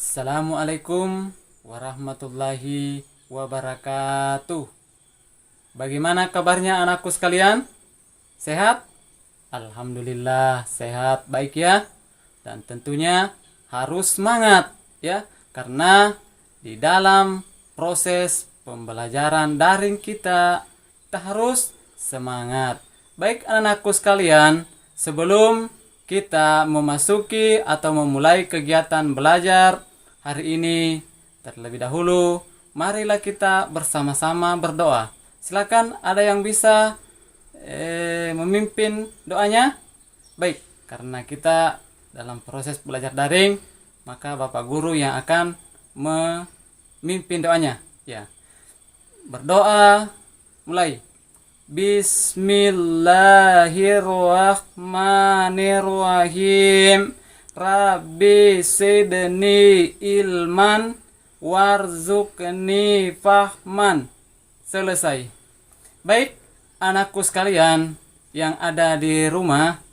Assalamualaikum warahmatullahi wabarakatuh. Bagaimana kabarnya anakku sekalian? Sehat? Alhamdulillah sehat, baik ya. Dan tentunya harus semangat ya, karena di dalam proses pembelajaran daring kita harus semangat. Baik anakku sekalian, sebelum kita memasuki atau memulai kegiatan belajar hari ini, terlebih dahulu marilah kita bersama-sama berdoa. Silakan, ada yang bisa memimpin doanya? Baik, karena kita dalam proses belajar daring, maka Bapak Guru yang akan memimpin doanya. Ya, berdoa, mulai. Bismillahirrahmanirrahim. Rabbi sidni ilman warzuqni fahman. Selesai. Baik, anakku sekalian yang ada di rumah,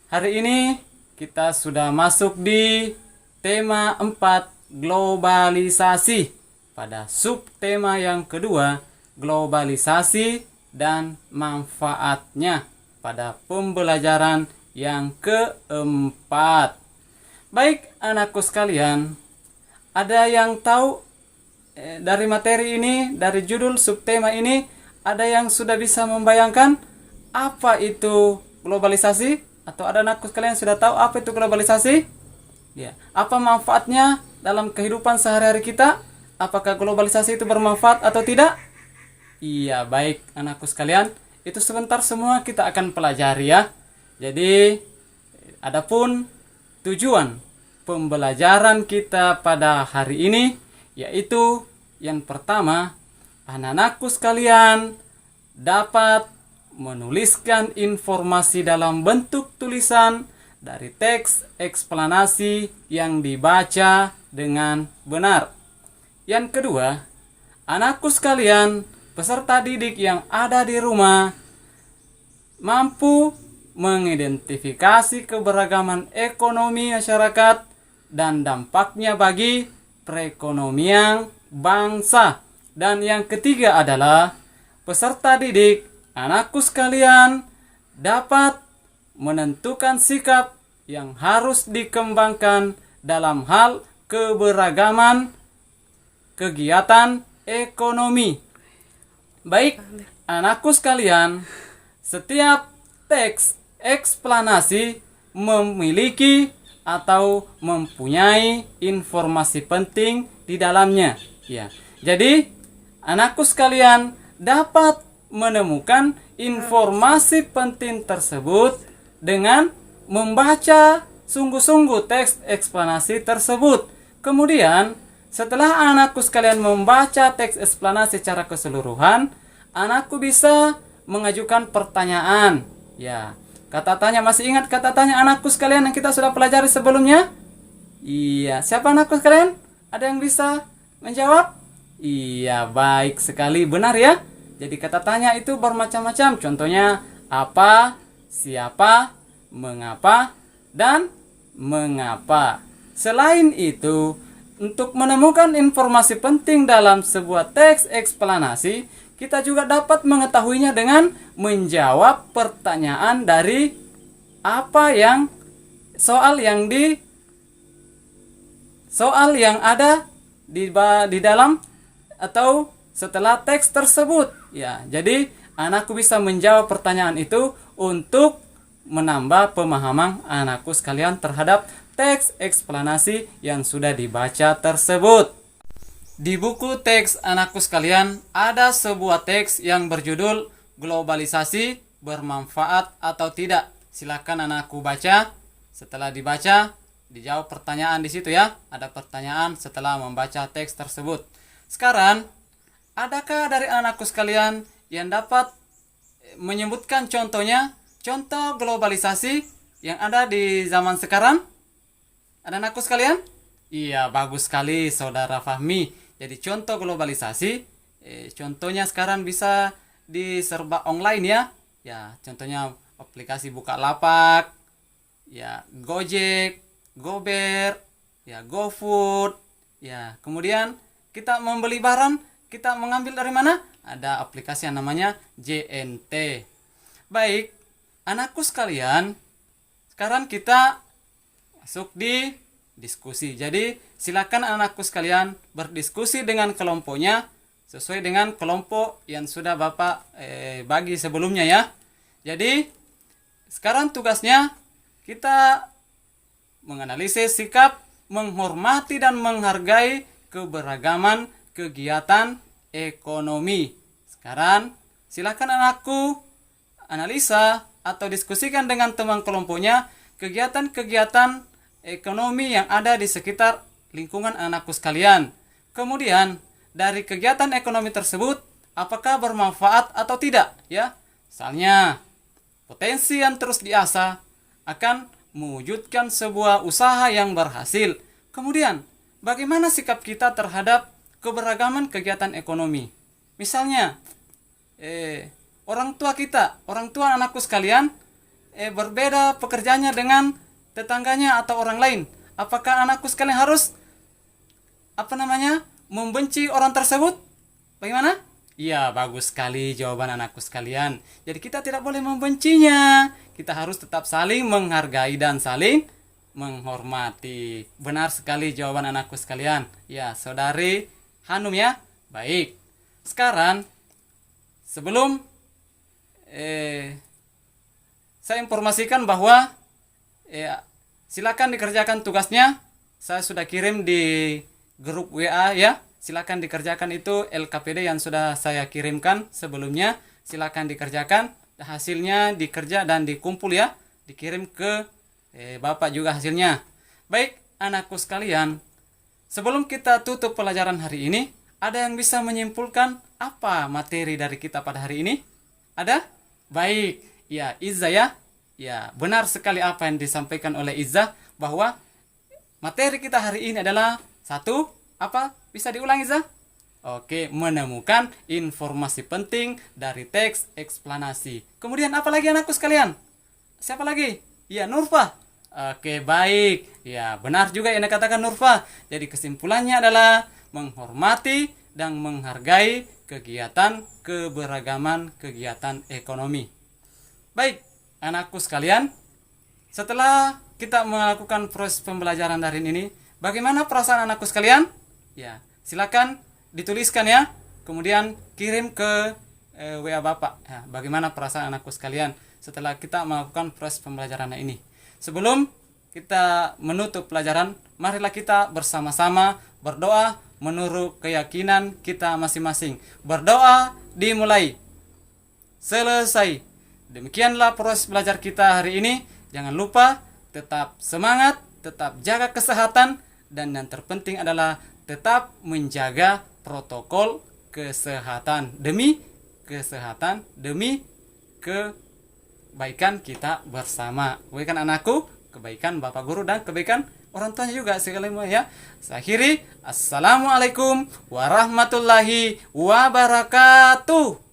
hari ini kita sudah masuk di tema 4, globalisasi. Pada subtema yang kedua, globalisasi dan manfaatnya pada pembelajaran yang keempat. Baik anakku sekalian, ada yang tahu dari materi ini, dari judul subtema ini, ada yang sudah bisa membayangkan apa itu globalisasi? Atau ada anakku sekalian yang sudah tahu apa itu globalisasi? Ya, apa manfaatnya dalam kehidupan sehari-hari kita? Apakah globalisasi itu bermanfaat atau tidak? Iya, baik anakku sekalian, itu sebentar semua kita akan pelajari ya. Jadi, adapun tujuan pembelajaran kita pada hari ini, yaitu yang pertama, anak-anakku sekalian dapat menuliskan informasi dalam bentuk tulisan dari teks eksplanasi yang dibaca dengan benar. Yang kedua, anakku sekalian, peserta didik yang ada di rumah mampu mengidentifikasi keberagaman ekonomi masyarakat dan dampaknya bagi perekonomian bangsa. Dan yang ketiga adalah peserta didik, anakku sekalian, dapat menentukan sikap yang harus dikembangkan dalam hal keberagaman kegiatan ekonomi. Baik, anakku sekalian, setiap teks eksplanasi memiliki atau mempunyai informasi penting di dalamnya. Ya, jadi anakku sekalian dapat menemukan informasi penting tersebut dengan membaca sungguh-sungguh teks eksplanasi tersebut. Kemudian, setelah anakku sekalian membaca teks eksplanasi secara keseluruhan, anakku bisa mengajukan pertanyaan. Ya, kata tanya, masih ingat kata tanya anakku sekalian yang kita sudah pelajari sebelumnya? Iya, siapa anakku sekalian? Ada yang bisa menjawab? Iya, baik sekali, benar ya. Jadi kata tanya itu bermacam-macam. Contohnya apa, siapa, mengapa, dan mengapa. Selain itu, untuk menemukan informasi penting dalam sebuah teks eksplanasi, kita juga dapat mengetahuinya dengan menjawab pertanyaan dari apa yang soal yang ada di dalam atau setelah teks tersebut. Ya, jadi anakku bisa menjawab pertanyaan itu untuk menambah pemahaman anakku sekalian terhadap teks eksplanasi yang sudah dibaca tersebut. Di buku teks anakku sekalian ada sebuah teks yang berjudul globalisasi bermanfaat atau tidak. Silakan anakku baca. Setelah dibaca, dijawab pertanyaan di situ ya. Ada pertanyaan setelah membaca teks tersebut. Sekarang, adakah dari anakku sekalian yang dapat menyebutkan contohnya, contoh globalisasi yang ada di zaman sekarang? Ada anakku sekalian? Iya, bagus sekali saudara Fahmi. Jadi contoh globalisasi, contohnya sekarang bisa diserba online ya. Ya, contohnya aplikasi Bukalapak, ya Gojek, Gober, ya GoFood, Ya, kemudian kita membeli barang, kita mengambil dari mana? Ada aplikasi yang namanya JNT. Baik, anakku sekalian, sekarang kita masuk di diskusi. Jadi, silakan anakku sekalian berdiskusi dengan kelompoknya sesuai dengan kelompok yang sudah Bapak bagi sebelumnya ya. Jadi, sekarang tugasnya kita menganalisis sikap menghormati dan menghargai keberagaman kegiatan ekonomi. Sekarang silakan anakku analisa atau diskusikan dengan teman kelompoknya kegiatan-kegiatan ekonomi yang ada di sekitar lingkungan anakku sekalian. Kemudian dari kegiatan ekonomi tersebut apakah bermanfaat atau tidak ya? Misalnya potensi yang terus diasah akan mewujudkan sebuah usaha yang berhasil. Kemudian, bagaimana sikap kita terhadap keberagaman kegiatan ekonomi? Misalnya, orang tua kita, orang tua anakku sekalian, berbeda pekerjaannya dengan tetangganya atau orang lain. Apakah anakku sekalian harus membenci orang tersebut? Bagaimana? Iya, bagus sekali jawaban anakku sekalian. Jadi kita tidak boleh membencinya. Kita harus tetap saling menghargai dan saling menghormati. Benar sekali jawaban anakku sekalian. Ya, saudari Hanum ya. Baik. Sekarang sebelum saya informasikan bahwa silakan dikerjakan tugasnya. Saya sudah kirim di grup WA ya. Silakan dikerjakan itu LKPD yang sudah saya kirimkan sebelumnya. Silakan dikerjakan. Hasilnya dikerja dan dikumpul ya. Dikirim ke Bapak juga hasilnya. Baik, anakku sekalian. Sebelum kita tutup pelajaran hari ini, ada yang bisa menyimpulkan apa materi dari kita pada hari ini? Ada? Baik. Ya, Izzah ya. Ya, benar sekali apa yang disampaikan oleh Izzah bahwa materi kita hari ini adalah satu, apa? Bisa diulangi, Izzah? Oke, menemukan informasi penting dari teks eksplanasi. Kemudian apa lagi anakku sekalian? Siapa lagi? Ya, Nurfa. Oke, baik. Ya, benar juga yang dikatakan Nurfa. Jadi kesimpulannya adalah menghormati dan menghargai kegiatan keberagaman kegiatan ekonomi. Baik, anakku sekalian. Setelah kita melakukan proses pembelajaran dari ini, bagaimana perasaan anakku sekalian? Ya, silakan dituliskan ya. Kemudian kirim ke WA Bapak. Ya, bagaimana perasaan anakku sekalian setelah kita melakukan proses pembelajaran ini. Sebelum kita menutup pelajaran, marilah kita bersama-sama berdoa menurut keyakinan kita masing-masing. Berdoa dimulai. Selesai. Demikianlah proses belajar kita hari ini. Jangan lupa tetap semangat, tetap jaga kesehatan, dan yang terpenting adalah tetap menjaga protokol kesehatan demi kesehatan, demi kebaikan kita bersama. Kebaikan anakku, kebaikan Bapak Guru, dan kebaikan orang tuanya juga sekali ya. Saya akhiri, assalamualaikum warahmatullahi wabarakatuh.